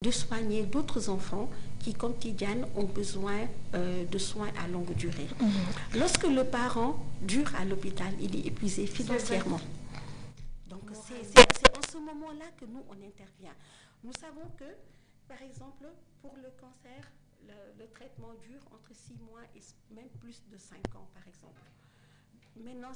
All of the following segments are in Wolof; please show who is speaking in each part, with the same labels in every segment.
Speaker 1: de soigner d'autres enfants qui, comme Tidiane, ont besoin de soins à longue durée. Lorsque le parent dure à l'hôpital, il est épuisé financièrement. Donc c'est en ce moment-là que nous, on intervient. Nous savons que, par exemple, pour le cancer, le traitement dure entre 6 mois et même plus de 5 ans, par exemple. Maintenant,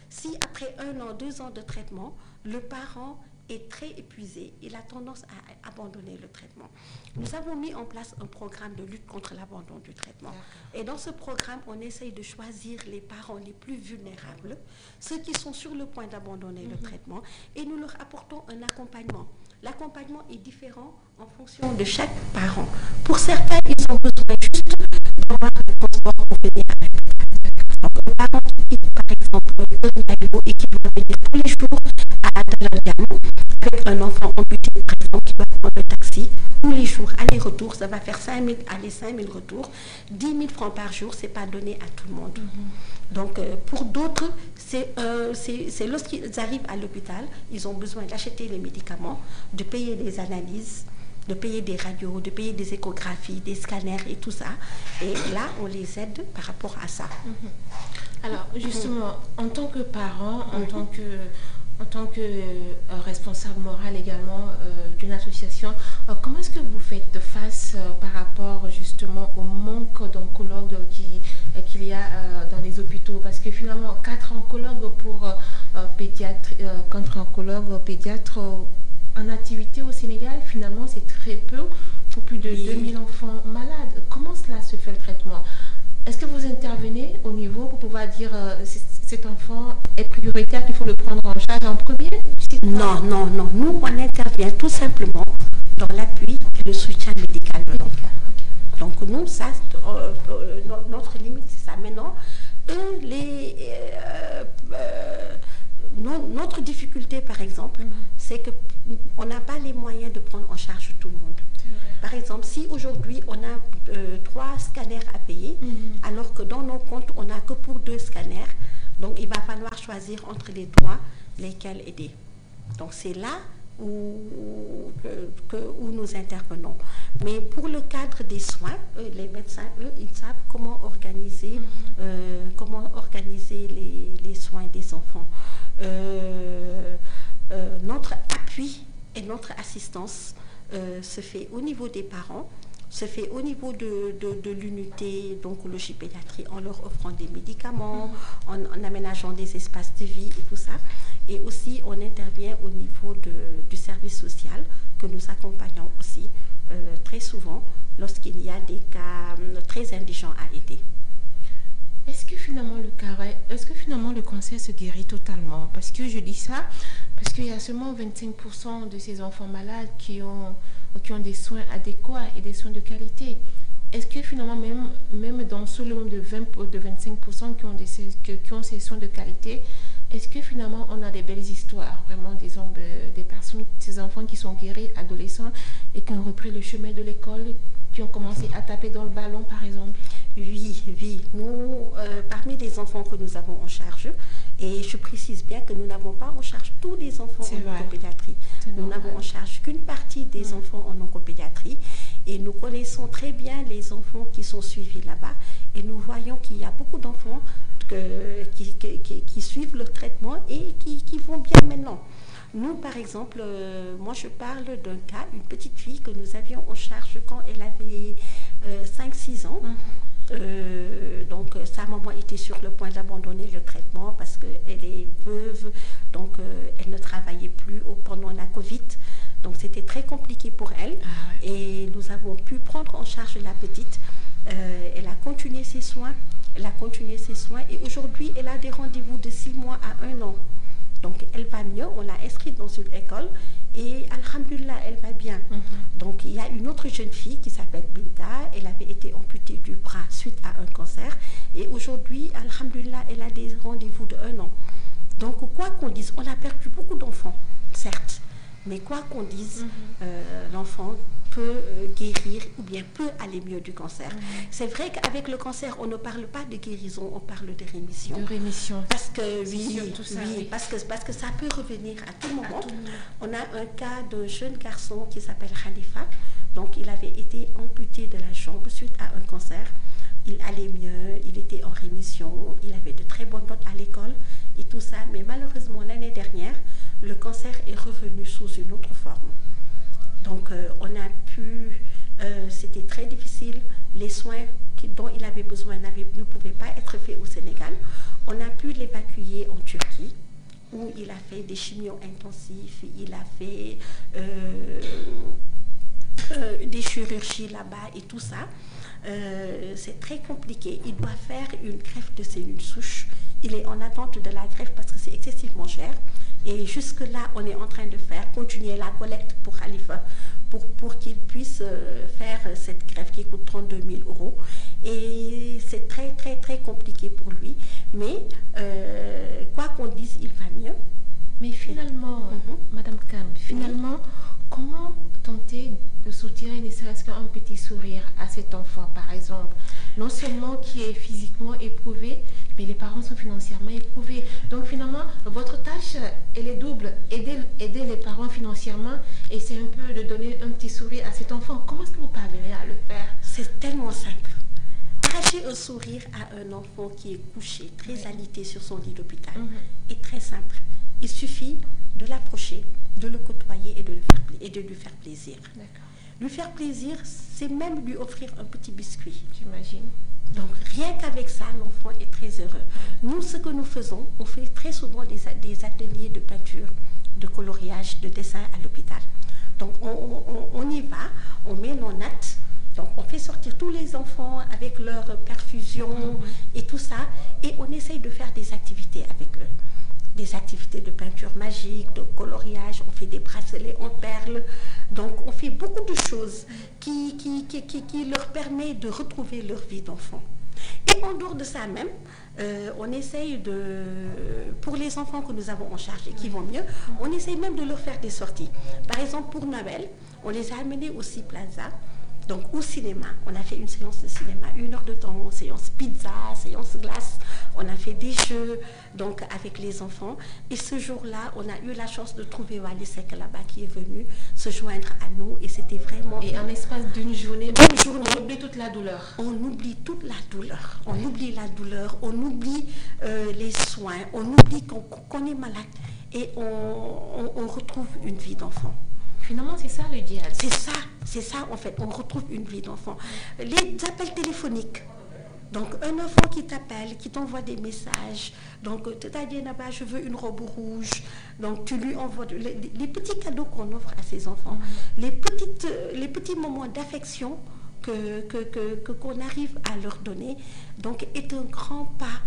Speaker 1: si après 1 an, 2 ans de traitement, le parent est très épuisé, il a tendance à abandonner le traitement. Nous avons mis en place un programme de lutte contre l'abandon du traitement. Et dans ce programme, on essaye de choisir les parents les plus vulnérables, ceux qui sont sur le point d'abandonner le traitement, et nous leur apportons un accompagnement. L'accompagnement est différent en fonction de chaque parent. Pour certains, ils ont besoin juste d'avoir le transport pour venir à l'hôpital. Donc, un parent qui quitte, par exemple, et qui doit venir tous les jours à Daladiam, avec un enfant amputé, par exemple, qui va prendre le taxi tous les jours, aller-retour, ça va faire 5 000 aller, 5 000 retours, 10 000 francs par jour, ce n'est pas donné à tout le monde. Donc, pour d'autres, c'est lorsqu'ils arrivent à l'hôpital, ils ont besoin d'acheter les médicaments, de payer les analyses, de payer des radios, de payer des échographies, des scanners et tout ça. Et là, on les aide par rapport à ça.
Speaker 2: Alors, justement, en tant que parent, en tant que responsable moral également d'une association, comment est-ce que vous faites face par rapport justement au manque d'oncologues qu'il y a dans les hôpitaux? Parce que finalement, 4 oncologues pour pédiatre, 4 oncologues pédiatres en activité au Sénégal, finalement, c'est très peu pour plus de 2000 enfants malades. Comment cela se fait le traitement? Est-ce que vous intervenez au niveau pour pouvoir dire cet enfant est prioritaire, qu'il faut le prendre en charge en premier?
Speaker 1: Non. Nous, on intervient tout simplement dans l'appui et le soutien médical de l'enfant. Donc, nous, ça, notre limite, c'est ça. Maintenant, notre difficulté, par exemple, c'est qu'on n'a pas les moyens de prendre en charge tout le monde. Par exemple, si aujourd'hui on a 3 scanners à payer, alors que dans nos comptes, on n'a que pour 2 scanners, donc il va falloir choisir entre les 3 lesquels aider. Donc c'est là où nous intervenons. Mais pour le cadre des soins, les médecins, eux, ils savent comment organiser, les soins des enfants. Notre appui et notre assistance se fait au niveau des parents, se fait au niveau de l'unité d'oncologie pédiatrie en leur offrant des médicaments, en aménageant des espaces de vie et tout ça. Et aussi, on intervient au niveau du service social que nous accompagnons aussi très souvent lorsqu'il y a des cas très indigents à aider.
Speaker 2: Est-ce que finalement le cancer se guérit totalement? Parce que je dis ça, parce qu'il y a seulement 25% de ces enfants malades qui ont des soins adéquats et des soins de qualité. Est-ce que finalement, même dans ce nombre de 25% qui ont ces soins de qualité, est-ce que finalement on a des belles histoires, vraiment des personnes, ces enfants qui sont guéris, adolescents, et qui ont repris le chemin de l'école, qui ont commencé à taper dans le ballon, par exemple?
Speaker 1: Oui. Nous, parmi les enfants que nous avons en charge, et je précise bien que nous n'avons pas en charge tous les enfants en oncopédiatrie. Nous n'avons en charge qu'une partie des enfants en oncopédiatrie. Et nous connaissons très bien les enfants qui sont suivis là-bas. Et nous voyons qu'il y a beaucoup d'enfants qui suivent leur traitement et qui vont bien maintenant. Nous, par exemple, moi je parle d'un cas, une petite fille que nous avions en charge quand elle avait 5-6 ans. Donc sa maman était sur le point d'abandonner le traitement parce qu'elle est veuve, donc elle ne travaillait plus pendant la Covid. Donc c'était très compliqué pour elle. Et nous avons pu prendre en charge la petite. Elle a continué ses soins. Et aujourd'hui, elle a des rendez-vous de 6 mois à 1 an. Donc elle va mieux, on l'a inscrite dans une école et alhamdulillah, elle va bien. Donc il y a une autre jeune fille qui s'appelle Binta, elle avait été amputée du bras suite à un cancer et aujourd'hui, alhamdulillah, elle a des rendez-vous de 1 an. Donc quoi qu'on dise, on a perdu beaucoup d'enfants, certes, Mais quoi qu'on dise, l'enfant peut guérir ou bien peut aller mieux du cancer. C'est vrai qu'avec le cancer, on ne parle pas de guérison, on parle de rémission.
Speaker 2: De rémission.
Speaker 1: Parce que oui,
Speaker 2: ça,
Speaker 1: oui. Parce que ça peut revenir à tout moment. On a un cas de jeune garçon qui s'appelle Khalifa. Donc il avait été amputé de la jambe suite à un cancer. Il allait mieux, il était en rémission, il avait de très bonnes notes à l'école et tout ça. Mais malheureusement, l'année dernière, le cancer est revenu sous une autre forme. Donc on a pu, c'était très difficile, les soins dont il avait besoin ne pouvaient pas être faits au Sénégal. On a pu l'évacuer en Turquie, où il a fait des chimios intensifs, il a fait des chirurgies là-bas et tout ça. C'est très compliqué. Il doit faire une greffe de cellules souches. Il est en attente de la greffe parce que c'est excessivement cher. Et jusque-là, on est en train de continuer la collecte pour Khalifa, pour qu'il puisse faire cette greffe qui coûte 32 000 €. Et c'est très, très, très compliqué pour lui. Mais quoi qu'on dise, il va mieux.
Speaker 2: Mais finalement, Madame Kam, finalement, comment tenter de soutirer ne serait-ce qu'un petit sourire à cet enfant, par exemple, non seulement qui est physiquement éprouvé, mais les parents sont financièrement éprouvés. Donc finalement, votre tâche, elle est double. Aider les parents financièrement et c'est un peu de donner un petit sourire à cet enfant. Comment est-ce que vous parvenez à le faire?
Speaker 1: C'est tellement simple. Arracher un sourire à un enfant qui est couché, très alité sur son lit d'hôpital, est très simple. Il suffit de l'approcher, de le côtoyer et de lui faire plaisir. Lui faire plaisir, c'est même lui offrir un petit biscuit.
Speaker 2: J'imagine.
Speaker 1: Donc rien qu'avec ça, l'enfant est très heureux. Nous, ce que nous faisons, on fait très souvent des ateliers de peinture, de coloriage, de dessin à l'hôpital. Donc on y va, on met nos nattes. Donc on fait sortir tous les enfants avec leur perfusion et tout ça. Et on essaye de faire des activités avec eux. Des activités de peinture magique, de coloriage, on fait des bracelets en perles. Donc on fait beaucoup de choses qui leur permettent de retrouver leur vie d'enfant. Et en dehors de ça même, on essaye pour les enfants que nous avons en charge et qui vont mieux, on essaye même de leur faire des sorties. Par exemple pour Noël, on les a amenés au Sea Plaza. Donc au cinéma, on a fait une séance de cinéma, 1 heure de temps, séance pizza, séance glace, on a fait des jeux donc avec les enfants. Et ce jour-là, on a eu la chance de trouver Walisek là-bas qui est venu se joindre à nous et c'était vraiment...
Speaker 2: Et en l'espace d'une journée, on oublie toute la douleur.
Speaker 1: On oublie toute la douleur, on oublie la douleur, on oublie les soins, on oublie qu'on est malade et on retrouve une vie d'enfant.
Speaker 2: Finalement, c'est ça le djihad.
Speaker 1: C'est ça en fait, on retrouve une vie d'enfant. Les appels téléphoniques, donc un enfant qui t'appelle, qui t'envoie des messages, donc c'est-à-dire là-bas, je veux une robe rouge, donc tu lui envoies les petits cadeaux qu'on offre à ses enfants, les petits moments d'affection qu'on arrive à leur donner, donc est un grand pas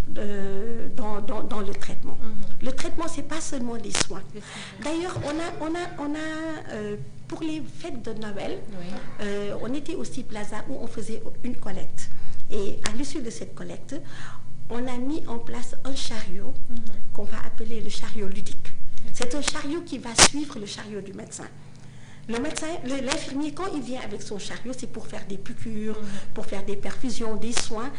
Speaker 1: dans le traitement. Le traitement, c'est pas seulement les soins. D'ailleurs, on a pour les fêtes de Noël, on était au Sea Plaza où on faisait une collecte. Et à l'issue de cette collecte, on a mis en place un chariot qu'on va appeler le chariot ludique. C'est un chariot qui va suivre le chariot du médecin. Le médecin, l'infirmier, quand il vient avec son chariot, c'est pour faire des piqûres, pour faire des perfusions, des soins.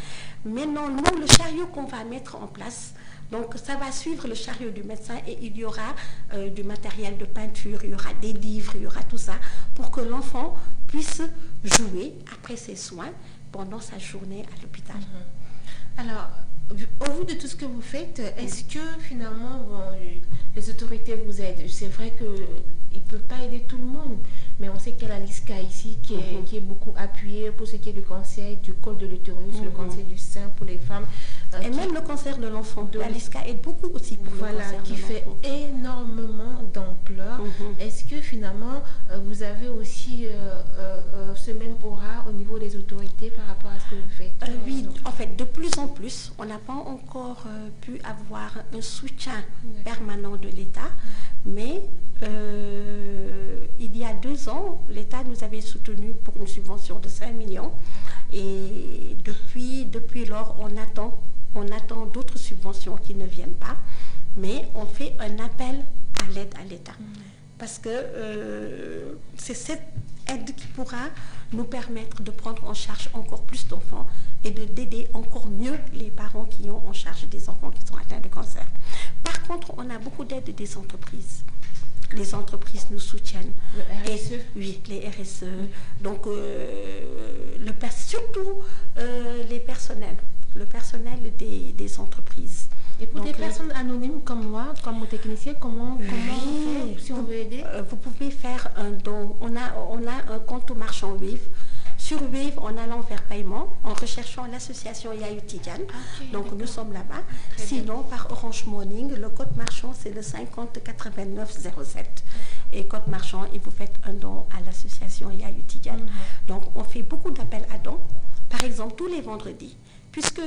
Speaker 1: Maintenant, nous, le chariot qu'on va mettre en place, donc ça va suivre le chariot du médecin et il y aura du matériel de peinture, il y aura des livres, il y aura tout ça, pour que l'enfant puisse jouer après ses soins pendant sa journée à l'hôpital.
Speaker 2: Alors, au vu de tout ce que vous faites, est-ce que finalement les autorités vous aident? C'est vrai qu'ils ne peuvent pas aider tout le monde, mais on sait qu'il y a la LISCA ici qui est beaucoup appuyée pour ce qui est du cancer, du col de l'utérus, le cancer du sein pour les femmes.
Speaker 1: Et même le cancer de l'enfant. La LISCA aide beaucoup aussi pour le cancer
Speaker 2: qui fait énormément d'ampleur. Est-ce que finalement, vous avez aussi ce même aura au niveau des autorités par rapport à ce que vous faites?
Speaker 1: Oui, en fait, de plus en plus, on n'a pas encore pu avoir un soutien permanent de l'État, mais il y a 2 ans, l'État nous avait soutenu pour une subvention de 5 millions et depuis lors, on attend d'autres subventions qui ne viennent pas, mais on fait un appel à l'aide à l'État. parce que c'est cette aide qui pourra nous permettre de prendre en charge encore plus d'enfants et d'aider encore mieux les parents qui ont en charge des enfants qui sont atteints de cancer. Par contre, on a beaucoup d'aide des entreprises. Les entreprises nous soutiennent.
Speaker 2: Le RSE.
Speaker 1: Oui, les RSE. Donc, surtout les personnels. Le personnel des entreprises.
Speaker 2: Et pour des personnes anonymes comme moi, comme mon technicien, comment on fait si on veut aider?
Speaker 1: Vous pouvez faire un don. On a un compte au marchand Wave. Sur Wave, en allant vers paiement, en recherchant l'association Yayou Tidiane. Donc nous sommes là-bas. Sinon, par Orange Money, le code marchand, c'est le 50 89 07. Et code marchand, et vous faites un don à l'association Yayou Tidiane. Donc on fait beaucoup d'appels à dons. Par exemple, tous les vendredis. Puisque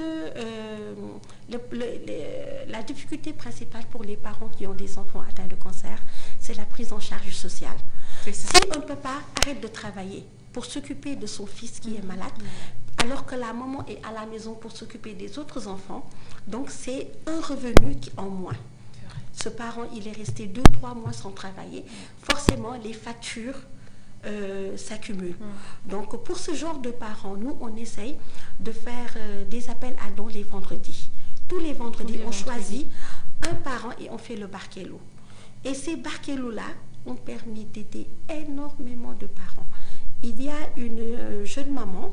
Speaker 1: la difficulté principale pour les parents qui ont des enfants atteints de cancer, c'est la prise en charge sociale. Si un papa arrête de travailler pour s'occuper de son fils qui est malade, alors que la maman est à la maison pour s'occuper des autres enfants, donc c'est un revenu en moins. Ce parent, il est resté 2-3 mois sans travailler. Forcément, les factures s'accumulent. Donc, pour ce genre de parents, nous, on essaye de faire des appels à dons les vendredis. Tous les vendredis, on choisit un parent et on fait le barquelou. Et ces barquelous-là ont permis d'aider énormément de parents. Il y a une jeune maman,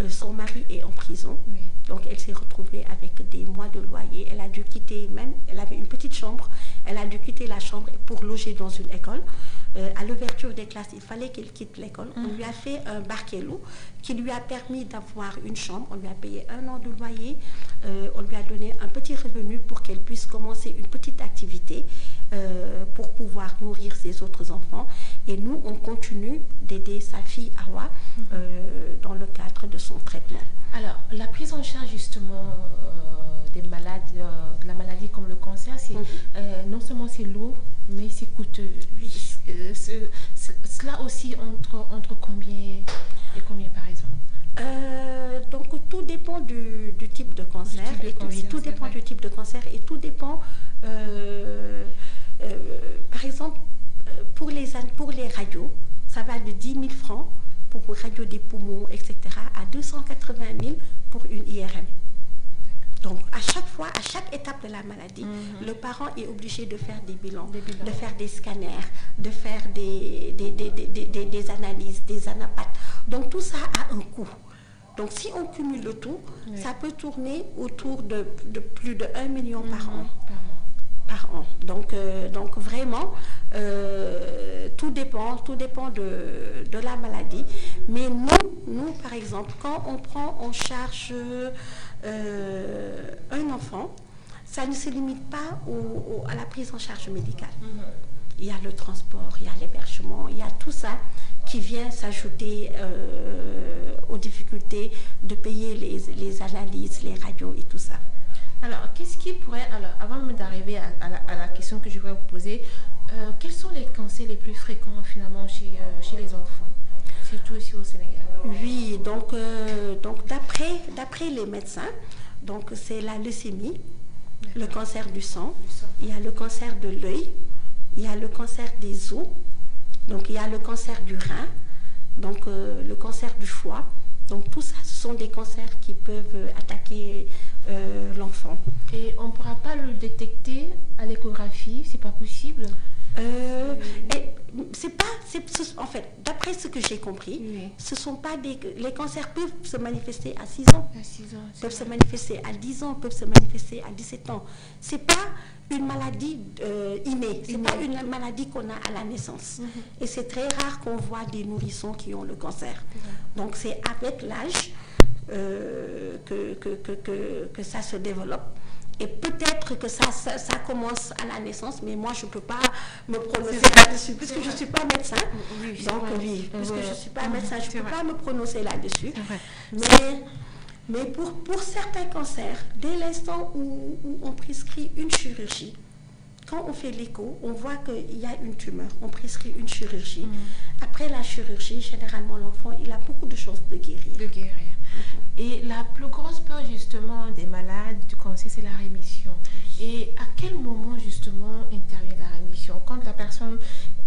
Speaker 1: son mari est en prison, donc elle s'est retrouvée avec des mois de loyer. Elle a dû quitter, elle avait une petite chambre, elle a dû quitter la chambre pour loger dans une école. À l'ouverture des classes, il fallait qu'elle quitte l'école. On lui a fait un barquelou qui lui a permis d'avoir une chambre. On lui a payé 1 an de loyer. On lui a donné un petit revenu pour qu'elle puisse commencer une petite activité pour pouvoir nourrir ses autres enfants. Et nous, on continue d'aider sa fille Awa dans le cadre de son traitement.
Speaker 2: Alors, la prise en charge justement des malades, de la maladie comme le cancer, c'est non seulement c'est lourd, mais c'est coûteux. Cela aussi entre combien et combien par exemple?
Speaker 1: Donc tout dépend du type de cancer. Tout dépend du type de cancer et tout dépend, par exemple, pour les radios, ça va de 10 000 francs pour radio des poumons, etc., à 280 000 pour une IRM. Donc, à chaque fois, à chaque étape de la maladie, le parent est obligé de faire des bilans, de faire des scanners, de faire des analyses, des anapathes. Donc, tout ça a un coût. Donc, si on cumule le tout, ça peut tourner autour de plus de 1 million par an. Donc vraiment, tout dépend de la maladie. Mais nous, par exemple, quand on prend en charge un enfant, ça ne se limite pas à la prise en charge médicale. Il y a le transport, il y a l'hébergement, il y a tout ça qui vient s'ajouter aux difficultés de payer les analyses, les radios et tout ça.
Speaker 2: Alors, qu'est-ce qui pourrait, avant d'arriver à la question que je voudrais vous poser, quels sont les cancers les plus fréquents finalement chez les enfants, surtout ici au Sénégal?
Speaker 1: Oui, donc d'après les médecins, donc c'est la leucémie, le cancer du sang, il y a le cancer de l'œil, il y a le cancer des os, donc il y a le cancer du rein, donc le cancer du foie. Donc tout ça, ce sont des cancers qui peuvent attaquer l'enfant.
Speaker 2: Et on ne pourra pas le détecter à l'échographie, c'est pas possible?
Speaker 1: En fait, d'après ce que j'ai compris, ce sont pas les cancers peuvent se manifester à 6 ans, peuvent se manifester à 10 ans, peuvent se manifester à 17 ans. C'est pas une maladie innée, c'est pas une maladie qu'on a à la naissance. Et c'est très rare qu'on voit des nourrissons qui ont le cancer. Donc c'est avec l'âge que ça se développe. Et peut-être que ça commence à la naissance, mais moi je ne peux pas me prononcer là-dessus, puisque je ne suis pas médecin. Puisque je ne suis pas médecin, je ne peux pas me prononcer là-dessus. Mais pour certains cancers, dès l'instant où on prescrit une chirurgie, quand on fait l'écho, on voit qu'il y a une tumeur, on prescrit une chirurgie. Après la chirurgie, généralement l'enfant, il a beaucoup de chances de guérir.
Speaker 2: Et la plus grosse peur justement des malades du cancer, c'est la rémission. Et à quel moment justement intervient la rémission? Quand la personne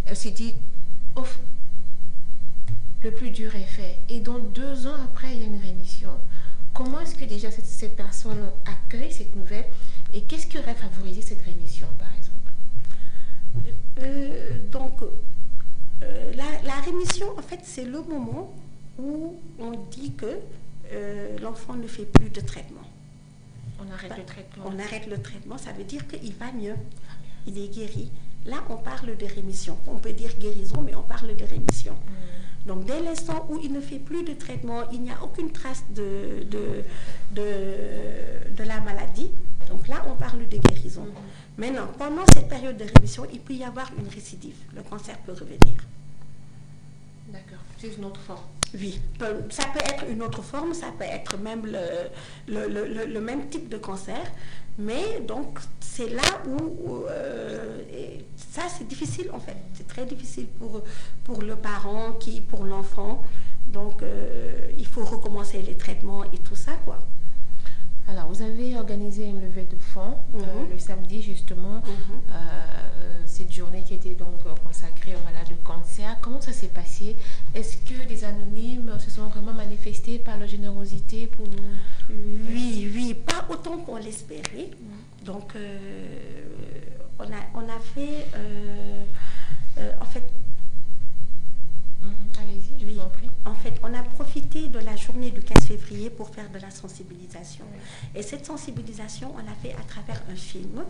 Speaker 2: elle s'est dit, ouf, le plus dur est fait. Et donc 2 ans après, il y a une rémission. Comment est-ce que déjà cette personne accueille cette nouvelle et qu'est-ce qui aurait favorisé cette rémission, par exemple?
Speaker 1: La rémission, en fait, c'est le moment où on dit que l'enfant ne fait plus de traitement.
Speaker 2: On arrête le traitement.
Speaker 1: On arrête le traitement, ça veut dire qu'il va mieux, il est guéri. Là, on parle de rémission. On peut dire guérison, mais on parle de rémission. Donc, dès l'instant où il ne fait plus de traitement, il n'y a aucune trace de la maladie. Donc là, on parle de guérison. Maintenant, pendant cette période de rémission, il peut y avoir une récidive. Le cancer peut revenir.
Speaker 2: D'accord, c'est une autre forme.
Speaker 1: Oui, ça peut être une autre forme, ça peut être même le même type de cancer. Mais donc, c'est là où ça, c'est difficile en fait. C'est très difficile pour le parent, pour l'enfant. Donc, il faut recommencer les traitements et tout ça, quoi.
Speaker 2: Alors, vous avez organisé une levée de fonds le samedi, justement. Cette journée qui était donc consacrée aux malades de cancer. Comment ça s'est passé? Est-ce que des anonymes se sont vraiment manifestés par leur générosité pour...
Speaker 1: Oui, pas autant qu'on l'espérait. Donc, on a fait... en fait...
Speaker 2: Allez-y, je vous en prie.
Speaker 1: En fait, on a profité de la journée du 15 février pour faire de la sensibilisation. Et cette sensibilisation, on l'a fait à travers un film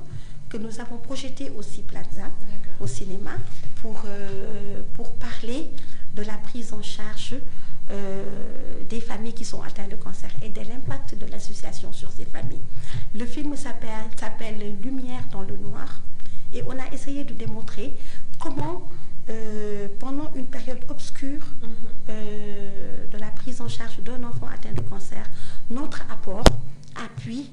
Speaker 1: que nous avons projeté au Ciplaza, au cinéma, pour parler de la prise en charge des familles qui sont atteintes de cancer et de l'impact de l'association sur ces familles. Le film s'appelle Lumière dans le noir et on a essayé de démontrer comment pendant une période obscure de la prise en charge d'un enfant atteint de cancer, notre appui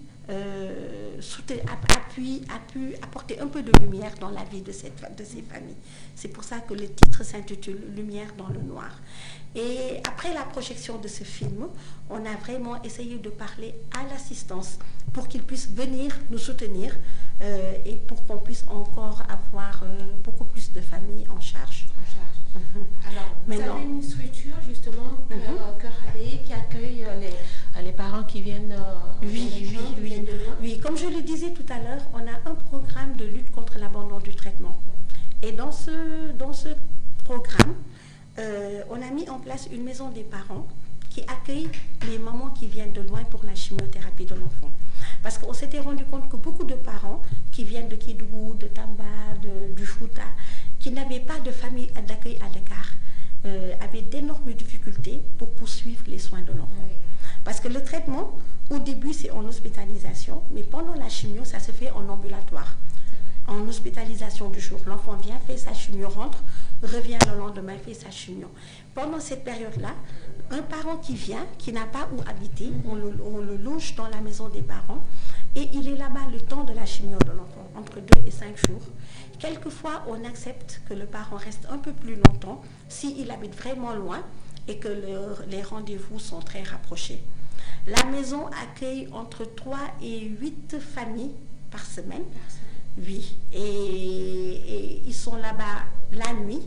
Speaker 1: a pu apporter un peu de lumière dans la vie de ces familles. C'est pour ça que le titre s'intitule Lumière dans le noir. Et après la projection de ce film, on a vraiment essayé de parler à l'assistance pour qu'ils puissent venir nous soutenir et pour qu'on puisse encore avoir beaucoup plus de familles en charge.
Speaker 2: Alors, vous avez une structure justement, Cœur Allé, qui accueille les parents qui viennent
Speaker 1: Oui, comme je le disais tout à l'heure, on a un programme de lutte contre l'abandon du traitement. Et dans ce programme, on a mis en place une maison des parents qui accueille les mamans qui viennent de loin pour la chimiothérapie de l'enfant. Parce qu'on s'était rendu compte que beaucoup de parents qui viennent de Kédougou, de Tamba, du Fouta, qui n'avaient pas de famille d'accueil à Dakar, avaient d'énormes difficultés pour poursuivre les soins de l'enfant. Parce que le traitement, au début, c'est en hospitalisation, mais pendant la chimio, ça se fait en ambulatoire. En hospitalisation du jour. L'enfant vient, fait sa chimio, rentre, revient le lendemain, fait sa chimio. Pendant cette période-là, un parent qui vient, qui n'a pas où habiter, on le loge dans la maison des parents et il est là-bas le temps de la chimio de l'enfant, entre 2 et 5 jours. Quelquefois, on accepte que le parent reste un peu plus longtemps s'il habite vraiment loin et que les rendez-vous sont très rapprochés. La maison accueille entre 3 et 8 familles par semaine. Oui, et ils sont là-bas la nuit,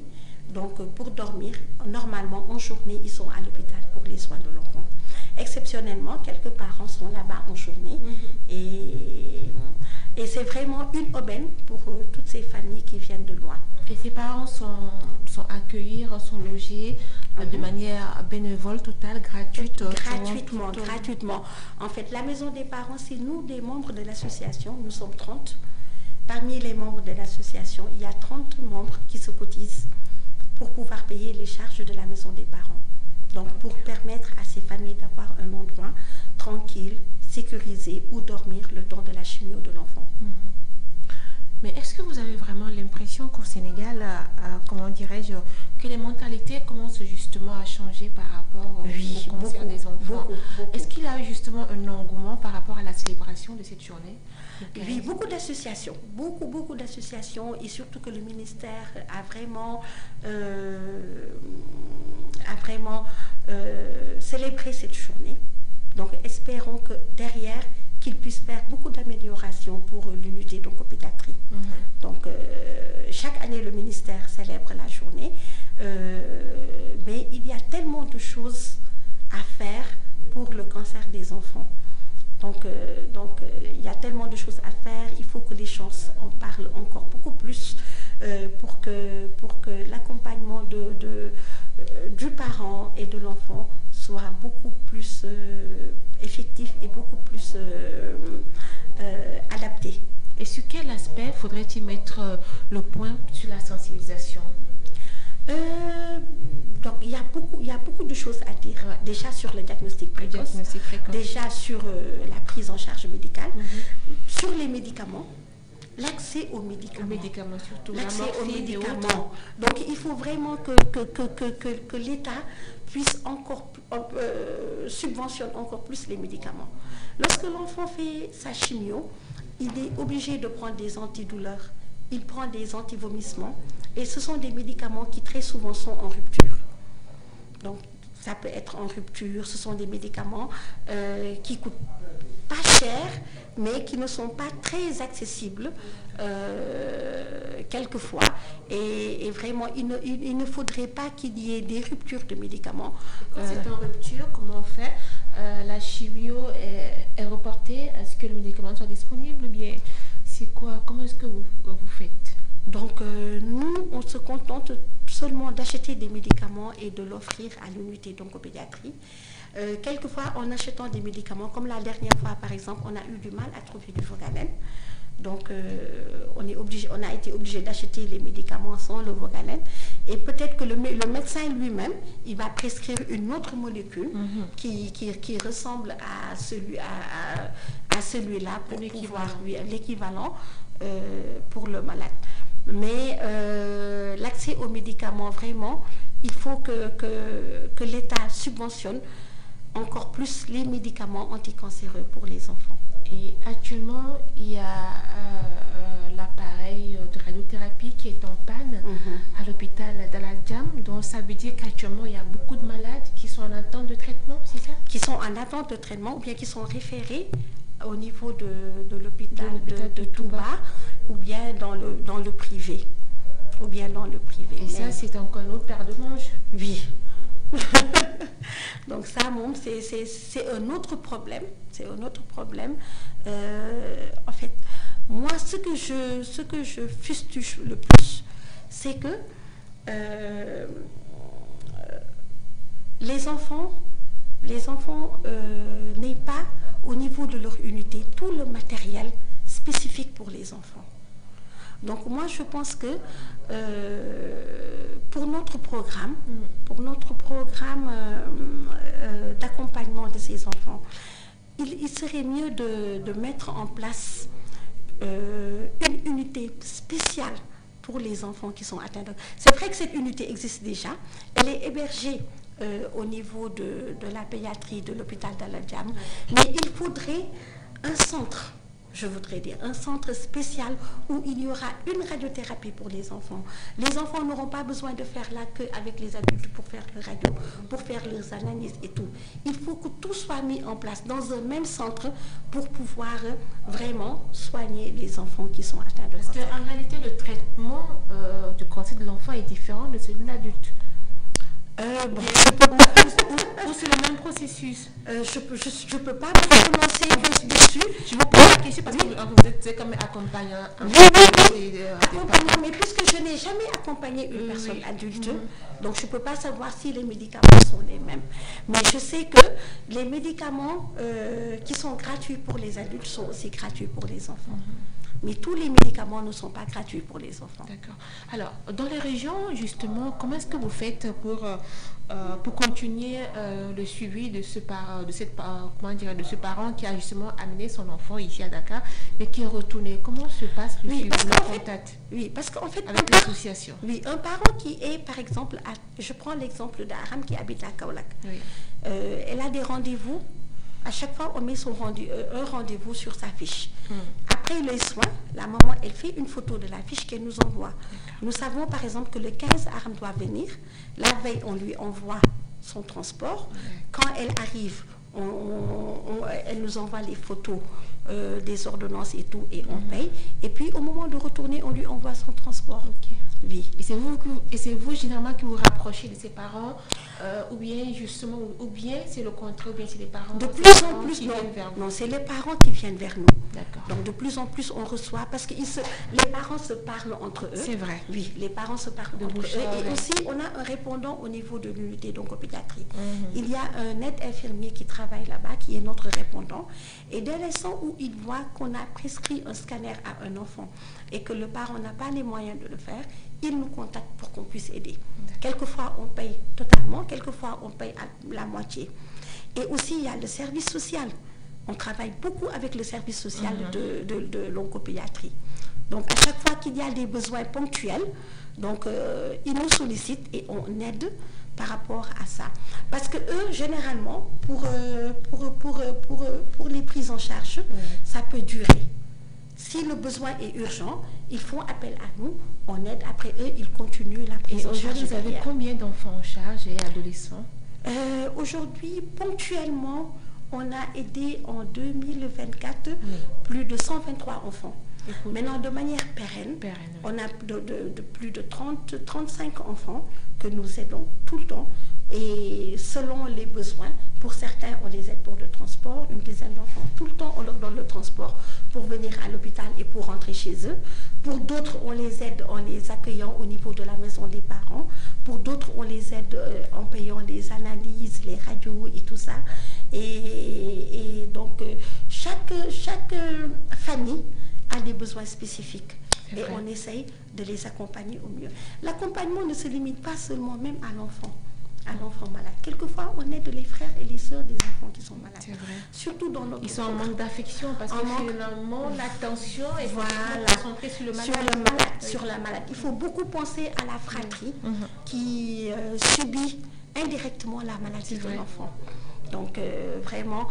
Speaker 1: donc pour dormir. Normalement, en journée, ils sont à l'hôpital pour les soins de l'enfant. Exceptionnellement, quelques parents sont là-bas en journée et c'est vraiment une aubaine pour toutes ces familles qui viennent de loin.
Speaker 2: Et ces parents sont accueillis, sont logés de manière bénévole, totale, gratuite.
Speaker 1: Gratuitement. En fait, la maison des parents, c'est nous, des membres de l'association, nous sommes 30. Parmi les membres de l'association, il y a 30 membres qui se cotisent pour pouvoir payer les charges de la maison des parents. Donc, pour permettre à ces familles d'avoir un endroit tranquille, sécurisé, où dormir le temps de la chimio de l'enfant.
Speaker 2: Mais est-ce que vous avez vraiment l'impression qu'au Sénégal, comment dirais-je, que les mentalités commencent justement à changer par rapport au cancer des enfants?
Speaker 1: Beaucoup.
Speaker 2: Est-ce qu'il y a eu justement un engouement par rapport à la célébration de cette journée?
Speaker 1: Oui, beaucoup d'associations, beaucoup d'associations, et surtout que le ministère a vraiment célébré cette journée. Donc espérons que derrière, qu'il puisse faire beaucoup d'améliorations pour l'unité d'oncopédiatrie. Donc, chaque année, le ministère célèbre la journée, mais il y a tellement de choses à faire pour le cancer des enfants. Donc, il y a tellement de choses à faire. Il faut que les gens en parlent encore beaucoup plus pour que l'accompagnement du parent et de l'enfant soit beaucoup plus effectif et beaucoup plus adapté.
Speaker 2: Et sur quel aspect faudrait-il mettre le point sur la sensibilisation?
Speaker 1: Donc il y a beaucoup de choses à dire. Déjà sur le diagnostic précoce, déjà sur la prise en charge médicale, sur les médicaments, l'accès aux médicaments,
Speaker 2: surtout
Speaker 1: l'accès aux médicaments. Donc il faut vraiment que l'État puisse encore subventionne encore plus les médicaments. Lorsque l'enfant fait sa chimio, il est obligé de prendre des antidouleurs, il prend des antivomissements, et ce sont des médicaments qui très souvent sont en rupture. Donc ça peut être en rupture, ce sont des médicaments qui coûtent pas cher, mais qui ne sont pas très accessibles quelquefois. Et vraiment, il ne faudrait pas qu'il y ait des ruptures de médicaments.
Speaker 2: Quand c'est en rupture, comment on fait? La chimio est reportée. Est-ce que le médicament soit disponible? Ou bien c'est quoi? Comment est-ce que vous faites?
Speaker 1: Donc, nous, on se contente seulement d'acheter des médicaments et de l'offrir à l'unité d'oncopédiatrie. Quelquefois, en achetant des médicaments, comme la dernière fois, par exemple, on a eu du mal à trouver du Vogalène. Donc, on a été obligé d'acheter les médicaments sans le Vogalène. Et peut-être que le médecin lui-même, il va prescrire une autre molécule qui ressemble à celui-là pour pouvoir l'équivalent pour le malade. Mais l'accès aux médicaments, vraiment, il faut que l'État subventionne encore plus les médicaments anticancéreux pour les enfants.
Speaker 2: Et actuellement, il y a l'appareil de radiothérapie qui est en panne à l'hôpital Daladjam. Donc ça veut dire qu'actuellement, il y a beaucoup de malades qui sont en attente de traitement, c'est ça?
Speaker 1: Qui sont en attente de traitement ou bien qui sont référés au niveau de l'hôpital de Touba ou bien dans le privé.
Speaker 2: Et ça, c'est encore une autre paire de manches.
Speaker 1: Oui. Donc ça, c'est un autre problème. C'est un autre problème. En fait, moi, ce que je fustige le plus, c'est que les enfants n'aient pas au niveau de leur unité tout le matériel spécifique pour les enfants. Donc moi je pense que pour notre programme d'accompagnement de ces enfants, il serait mieux de mettre en place une unité spéciale pour les enfants qui sont atteints. C'est vrai que cette unité existe déjà, elle est hébergée au niveau de la pédiatrie de l'hôpital Daladjam, mais il faudrait un centre. Je voudrais dire un centre spécial où il y aura une radiothérapie pour les enfants. Les enfants n'auront pas besoin de faire la queue avec les adultes pour faire leur radio, pour faire leurs analyses et tout. Il faut que tout soit mis en place dans un même centre pour pouvoir vraiment soigner les enfants qui sont atteints de cancer.
Speaker 2: Parce qu'en réalité, le traitement du cancer de l'enfant est différent de celui de l'adulte. Ou c'est le même processus?
Speaker 1: Je peux pas me prononcer dessus.
Speaker 2: Je vous pose la question parce que vous êtes comme accompagnant.
Speaker 1: Accompagnant, mais puisque je n'ai jamais accompagné une personne adulte, donc je ne peux pas savoir si les médicaments sont les mêmes. Mais je sais que les médicaments qui sont gratuits pour les adultes sont aussi gratuits pour les enfants. Mais tous les médicaments ne sont pas gratuits pour les enfants.
Speaker 2: D'accord. Alors, dans les régions, justement, comment est-ce que vous faites pour continuer le suivi de ce parent qui a justement amené son enfant ici à Dakar, mais qui est retourné? Comment se passe le suivi, le contact?
Speaker 1: Oui, parce qu'en fait,
Speaker 2: avec l'association.
Speaker 1: Oui, un parent qui est, par exemple, je prends l'exemple d'Aram qui habite à Kaolack.
Speaker 2: Oui.
Speaker 1: Elle a des rendez-vous. À chaque fois, on met un rendez-vous sur sa fiche. Après les soins, la maman, elle fait une photo de la fiche qu'elle nous envoie. Nous savons, par exemple, que le 15, Aram doit venir. La veille, on lui envoie son transport. Quand elle arrive, elle nous envoie les photos des ordonnances et tout, et on paye. Et puis au moment de retourner, on lui envoie son transport. Oui.
Speaker 2: Et c'est vous généralement qui vous rapprochez de ses parents, ou bien justement, ou bien c'est le contraire, ou bien c'est les parents.
Speaker 1: De plus en plus, non, c'est les parents qui viennent vers nous.
Speaker 2: D'accord.
Speaker 1: Donc de plus en plus, on reçoit, parce que les parents se parlent entre eux.
Speaker 2: C'est vrai.
Speaker 1: Oui, les parents se parlent entre eux. Et aussi, on a un répondant au niveau de l'unité d'oncopédiatrie. Il y a un aide infirmier qui travaille là-bas, qui est notre répondant. Et dès l'instant où il voit qu'on a prescrit un scanner à un enfant et que le parent n'a pas les moyens de le faire, il nous contacte pour qu'on puisse aider. Quelquefois, on paye totalement, quelquefois, on paye à la moitié. Et aussi, il y a le service social. On travaille beaucoup avec le service social de l'oncopédiatrie. Donc, à chaque fois qu'il y a des besoins ponctuels, donc, ils nous sollicitent et on aide par rapport à ça. Parce que eux, généralement, pour les prises en charge, ça peut durer. Si le besoin est urgent, ils font appel à nous, on aide. Après eux, ils continuent la prise en charge.
Speaker 2: Aujourd'hui, vous avez combien d'enfants en charge et adolescents?
Speaker 1: Aujourd'hui, ponctuellement, on a aidé en 2024 plus de 123 enfants. Maintenant, de manière pérenne, on a de plus de 35 enfants que nous aidons tout le temps. Et selon les besoins, pour certains, on les aide pour le transport, une dizaine d'enfants. Tout le temps, on leur donne le transport pour venir à l'hôpital et pour rentrer chez eux. Pour d'autres, on les aide en les accueillant au niveau de la maison des parents. Pour d'autres, on les aide en payant les analyses, les radios et tout ça. Et donc, chaque famille a des besoins spécifiques. Et on essaye de les accompagner au mieux. L'accompagnement ne se limite pas seulement même à l'enfant malade. Quelquefois, on aide les frères et les sœurs des enfants qui sont malades.
Speaker 2: C'est vrai.
Speaker 1: Surtout dans notre
Speaker 2: Ils sont en manque d'affection parce que finalement, l'attention est concentrée sur le malade.
Speaker 1: Sur la malade. Il faut beaucoup penser à la fratrie qui subit indirectement la maladie de l'enfant. Donc, vraiment,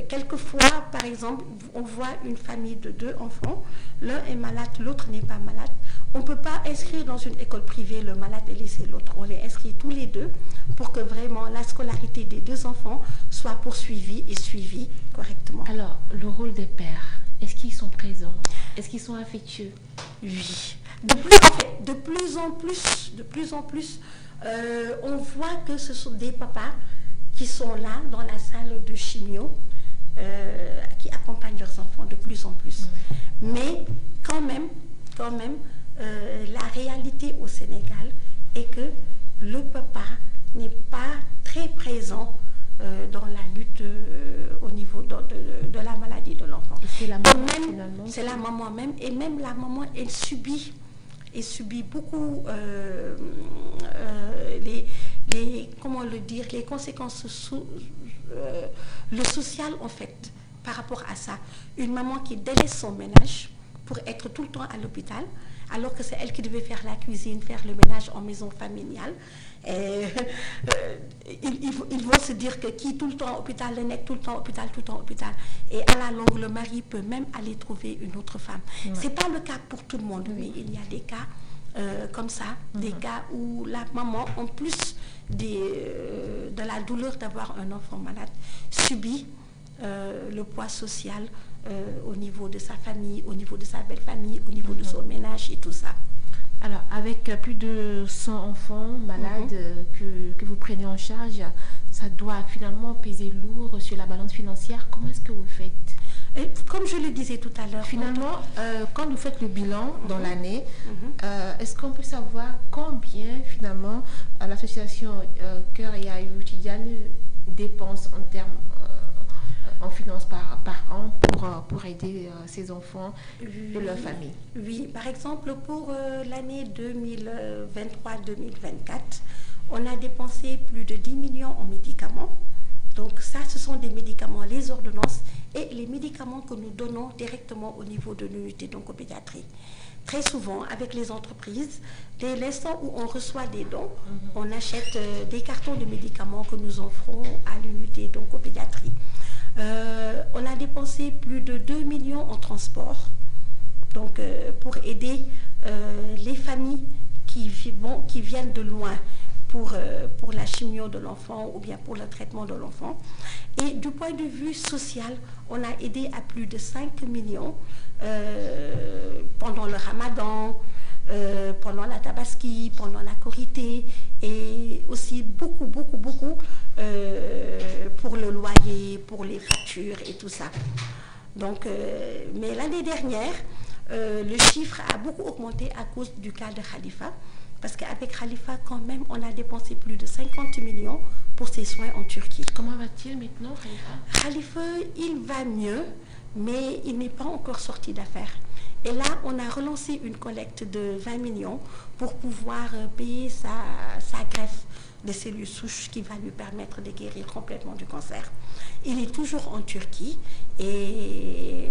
Speaker 1: quelquefois, par exemple, on voit une famille de 2 enfants, l'un est malade, l'autre n'est pas malade. On ne peut pas inscrire dans une école privée le malade et laisser l'autre. On les inscrit tous les deux pour que vraiment la scolarité des 2 enfants soit poursuivie et suivie correctement.
Speaker 2: Alors, le rôle des pères, est-ce qu'ils sont présents? Est-ce qu'ils sont affectueux?
Speaker 1: Oui. De plus en plus, on voit que ce sont des papas qui sont là dans la salle de chimio, qui accompagnent leurs enfants de plus en plus. Mais quand même, la réalité au Sénégal est que le papa n'est pas très présent dans la lutte au niveau de la maladie de l'enfant.
Speaker 2: C'est la maman finalement.
Speaker 1: C'est la maman même, et même la maman, elle subit beaucoup comment le dire, les conséquences le social en fait par rapport à ça. Une maman qui délaisse son ménage pour être tout le temps à l'hôpital, alors que c'est elle qui devait faire la cuisine, faire le ménage en maison familiale. Ils vont se dire que qui tout le temps à l'hôpital, le nec tout le temps hôpital, et à la longue le mari peut même aller trouver une autre femme. C'est pas le cas pour tout le monde, mais il y a des cas comme ça, des cas où la maman, en plus de la douleur d'avoir un enfant malade, subit le poids social au niveau de sa famille, au niveau de sa belle famille, au niveau de son ménage et tout ça.
Speaker 2: Alors, avec plus de 100 enfants malades que vous prenez en charge, ça doit finalement peser lourd sur la balance financière. Comment est-ce que vous faites?
Speaker 1: Et comme je le disais tout à l'heure,
Speaker 2: finalement, quand vous faites le bilan dans l'année, est-ce qu'on peut savoir combien finalement l'association Cœur et Aïeux Tidiane dépense en termes en finances par an pour aider ces enfants et leur famille?
Speaker 1: Oui, par exemple, pour l'année 2023-2024, on a dépensé plus de 10 millions en médicaments. Donc ça, ce sont des médicaments, les ordonnances et les médicaments que nous donnons directement au niveau de l'unité d'oncopédiatrie. Très souvent, avec les entreprises, dès l'instant où on reçoit des dons, on achète des cartons de médicaments que nous offrons à l'unité d'oncopédiatrie. On a dépensé plus de 2 millions en transport, donc pour aider les familles qui viennent de loin pour la chimio de l'enfant ou bien pour le traitement de l'enfant. Et du point de vue social, on a aidé à plus de 5 millions pendant le Ramadan, pendant la Tabaski, pendant la Korité, et aussi beaucoup pour le loyer, pour les factures et tout ça. Donc, mais l'année dernière, le chiffre a beaucoup augmenté à cause du cas de Khalifa, parce qu'avec Khalifa, quand même, on a dépensé plus de 50 millions pour ses soins en Turquie.
Speaker 2: Comment va-t-il maintenant, Khalifa?
Speaker 1: Khalifa, il va mieux, mais il n'est pas encore sorti d'affaires. Et là, on a relancé une collecte de 20 millions pour pouvoir payer sa greffe de cellules souches qui va lui permettre de guérir complètement du cancer. Il est toujours en Turquie et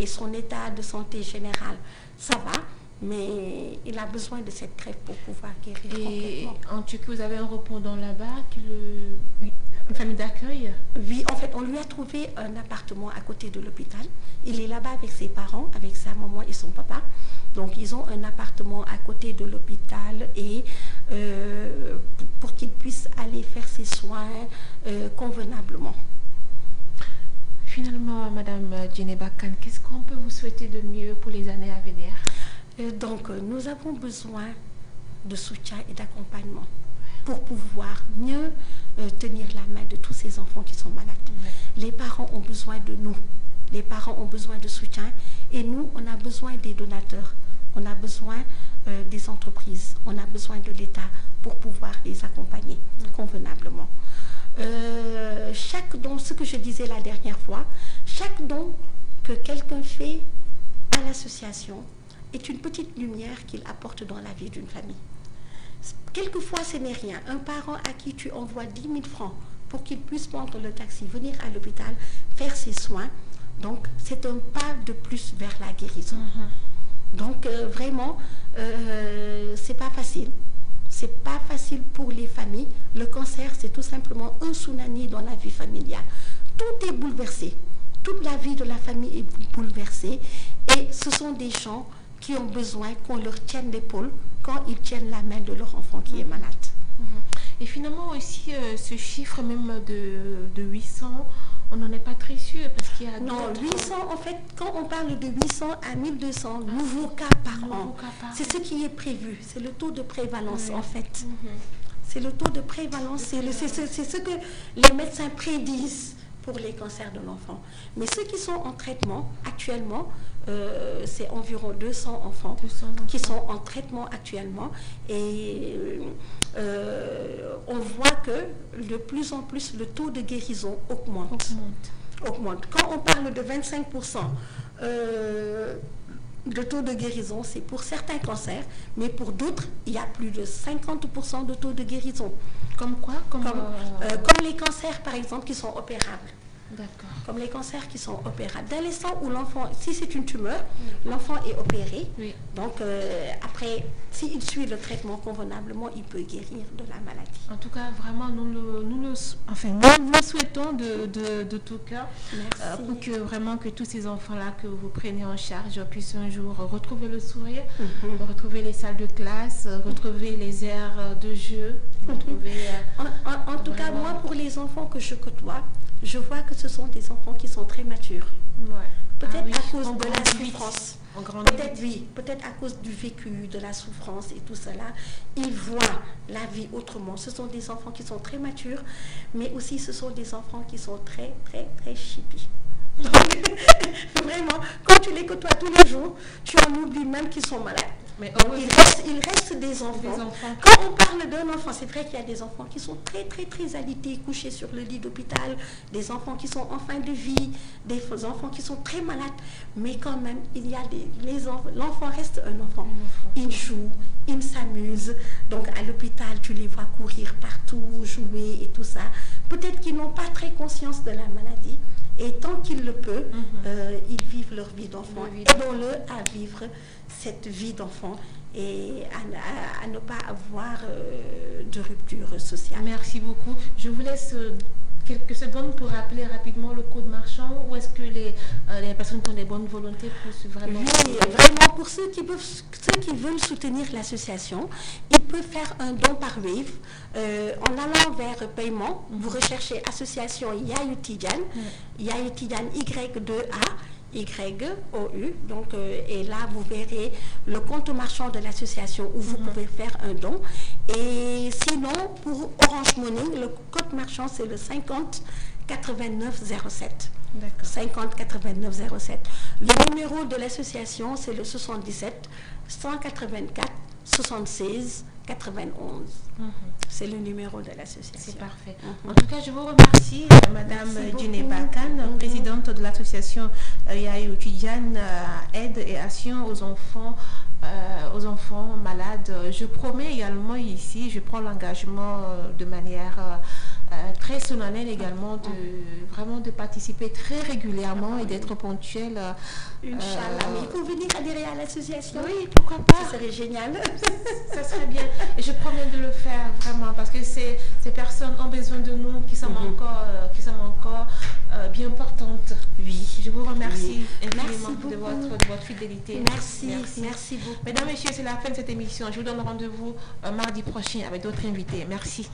Speaker 1: son état de santé général, ça va, mais il a besoin de cette greffe pour pouvoir guérir complètement.
Speaker 2: Et en Turquie, vous avez un répondant là-bas, une famille d'accueil?
Speaker 1: Oui, en fait, on lui a trouvé un appartement à côté de l'hôpital. Il est là-bas avec ses parents, avec sa maman et son papa. Donc, ils ont un appartement à côté de l'hôpital et pour qu'il puisse aller faire ses soins convenablement.
Speaker 2: Finalement, Madame Djeneba Kane, qu'est-ce qu'on peut vous souhaiter de mieux pour les années à venir?
Speaker 1: Donc, nous avons besoin de soutien et d'accompagnement pour pouvoir mieux tenir la main de tous ces enfants qui sont malades. Les parents ont besoin de nous. Les parents ont besoin de soutien et nous, on a besoin des donateurs. On a besoin des entreprises. On a besoin de l'État pour pouvoir les accompagner convenablement. Chaque don, ce que je disais la dernière fois, chaque don que quelqu'un fait à l'association est une petite lumière qu'il apporte dans la vie d'une famille. Quelquefois, ce n'est rien. Un parent à qui tu envoies 10 000 francs pour qu'il puisse prendre le taxi, venir à l'hôpital, faire ses soins, donc c'est un pas de plus vers la guérison. Donc vraiment, c'est pas facile. C'est pas facile pour les familles. Le cancer, c'est tout simplement un tsunami dans la vie familiale. Tout est bouleversé. Toute la vie de la famille est bouleversée. Et ce sont des gens qui ont besoin qu'on leur tienne l'épaule quand ils tiennent la main de leur enfant qui est malade.
Speaker 2: Et finalement aussi, ce chiffre même de 800, on n'en est pas très sûr parce qu'il y a...
Speaker 1: Non, 800, en fait, quand on parle de 800 à 1200 nouveaux cas par an, c'est ce qui est prévu. C'est le taux de prévalence, en fait. C'est le taux de prévalence, c'est ce que les médecins prédisent pour les cancers de l'enfant. Mais ceux qui sont en traitement actuellement, c'est environ 200 enfants qui sont en traitement actuellement. Et on voit que de plus en plus le taux de guérison augmente. Quand on parle de 25% de taux de guérison, c'est pour certains cancers, mais pour d'autres, il y a plus de 50% de taux de guérison.
Speaker 2: Comme quoi? Comme
Speaker 1: les cancers, par exemple, qui sont opérables.
Speaker 2: D'accord.
Speaker 1: Comme les cancers qui sont opérables. Dès l'instant où l'enfant, si c'est une tumeur, l'enfant est opéré. Donc, après, s'il suit le traitement convenablement, il peut guérir de la maladie.
Speaker 2: En tout cas, vraiment, nous le souhaitons de tout cœur pour que vraiment que tous ces enfants-là que vous prenez en charge puissent un jour retrouver le sourire, retrouver les salles de classe, retrouver les aires de jeu, retrouver...
Speaker 1: En tout cas, moi, pour les enfants que je côtoie, je vois que ce sont des enfants qui sont très matures. Peut-être à cause de la souffrance. Peut-être à cause du vécu, de la souffrance et tout cela. Ils voient la vie autrement. Ce sont des enfants qui sont très matures, mais aussi ce sont des enfants qui sont très, très, très chippies. Vraiment, quand tu les côtoies tous les jours, tu en oublies même qu'ils sont malades. Mais il reste des enfants. Quand on parle d'un enfant, c'est vrai qu'il y a des enfants qui sont très, très, très alités, couchés sur le lit d'hôpital, des enfants qui sont en fin de vie, des enfants qui sont très malades, mais quand même, il y a l'enfant reste un enfant. Il joue, il s'amuse. Donc à l'hôpital, tu les vois courir partout, jouer et tout ça. Peut-être qu'ils n'ont pas très conscience de la maladie. Et tant qu'ils le peuvent, ils vivent leur vie d'enfant. Aidons-le à vivre cette vie d'enfant et à ne pas avoir de rupture sociale.
Speaker 2: Merci beaucoup. Je vous laisse quelques secondes pour rappeler rapidement le code marchand, ou est-ce que les personnes qui ont des bonnes volontés puissent vraiment...
Speaker 1: Oui, vraiment, pour ceux qui veulent soutenir l'association, ils peuvent faire un don par Wave. En allant vers paiement, vous recherchez association Yayou Tidiane, Yayou Tidiane Y2A, YOU, donc, et là vous verrez le compte marchand de l'association où vous pouvez faire un don. Et sinon, pour Orange Money, le code marchand c'est le 50 89 07.
Speaker 2: D'accord.
Speaker 1: 50 89 07. Le numéro de l'association c'est le 77 184 76 91. C'est le numéro de l'association.
Speaker 2: C'est parfait. En tout cas, je vous remercie, Madame Djineba Kane, présidente de l'association Yayou Tidiane, aide et action aux enfants malades. Je promets également ici, je prends l'engagement de manière très solennelle également de participer très régulièrement et d'être ponctuelle.
Speaker 1: Inch'Allah. Mais il faut venir adhérer à l'association.
Speaker 2: Oui, pourquoi pas.
Speaker 1: Ça serait génial.
Speaker 2: Ça serait bien. Et je promets de le faire vraiment parce que ces personnes ont besoin de nous, qui sommes encore bien portantes.
Speaker 1: Oui.
Speaker 2: Je vous remercie
Speaker 1: Merci
Speaker 2: infiniment de votre fidélité.
Speaker 1: Merci beaucoup.
Speaker 2: Mesdames, Messieurs, c'est la fin de cette émission. Je vous donne rendez-vous mardi prochain avec d'autres invités. Merci.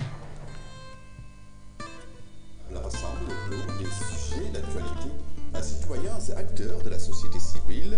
Speaker 3: Elle rassemble autour des sujets d'actualité à citoyens et acteurs de la société civile